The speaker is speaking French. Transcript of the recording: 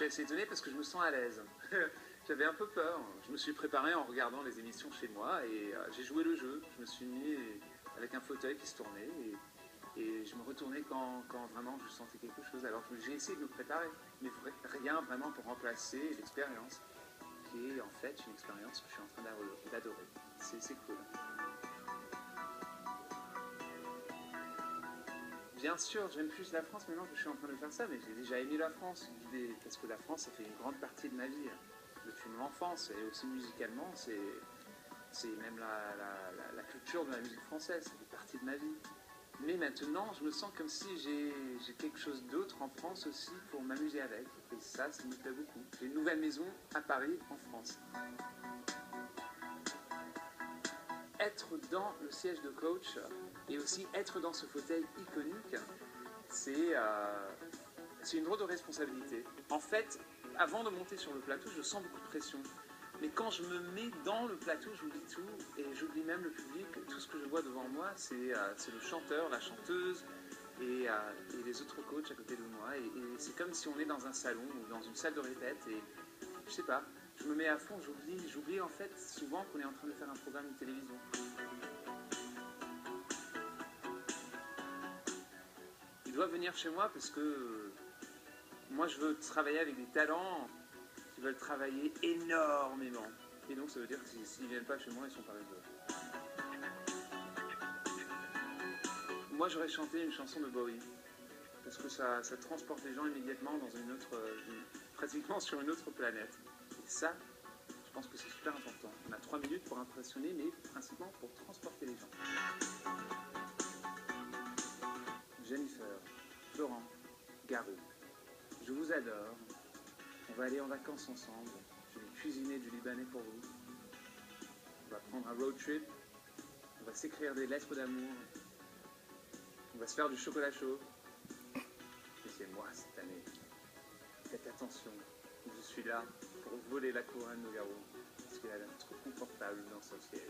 suis assez étonné parce que je me sens à l'aise. J'avais un peu peur. Je me suis préparé en regardant les émissions chez moi et j'ai joué le jeu. Je me suis mis avec un fauteuil qui se tournait et je me retournais quand vraiment je sentais quelque chose. Alors j'ai essayé de me préparer, mais rien vraiment pour remplacer l'expérience, qui est en fait une expérience que je suis en train d'adorer. C'est cool. Bien sûr, j'aime plus la France maintenant que je suis en train de faire ça, mais j'ai déjà aimé la France, parce que la France, ça fait une grande partie de ma vie. Depuis mon enfance, et aussi musicalement, c'est même la culture de la musique française, ça fait partie de ma vie. Mais maintenant, je me sens comme si j'ai quelque chose d'autre en France aussi pour m'amuser avec. Et ça me plaît beaucoup. J'ai une nouvelle maison à Paris, en France. Être dans le siège de coach et aussi être dans ce fauteuil iconique, c'est une drôle de responsabilité. En fait, avant de monter sur le plateau, je sens beaucoup de pression. Mais quand je me mets dans le plateau, j'oublie tout et j'oublie même le public. Tout ce que je vois devant moi, c'est le chanteur, la chanteuse et les autres coachs à côté de moi. Et c'est comme si on est dans un salon ou dans une salle de répète et je sais pas, je me mets à fond, j'oublie en fait souvent qu'on est en train de faire un programme de télévision. Ils doivent venir chez moi parce que moi je veux travailler avec des talents qui veulent travailler énormément. Et donc ça veut dire que s'ils viennent pas chez moi, ils sont pas rigolos. Moi j'aurais chanté une chanson de Bowie. Parce que ça transporte les gens immédiatement dans pratiquement sur une autre planète. Et ça, je pense que c'est super important. On a 3 minutes pour impressionner, mais principalement pour transporter les gens. Jennifer, Florent, Garou, je vous adore. On va aller en vacances ensemble. Je vais cuisiner du libanais pour vous. On va prendre un road trip. On va s'écrire des lettres d'amour. On va se faire du chocolat chaud. Et c'est moi cette année. Faites attention, je suis là pour voler la couronne de Garou, parce qu'elle a l'air trop confortable dans son siège.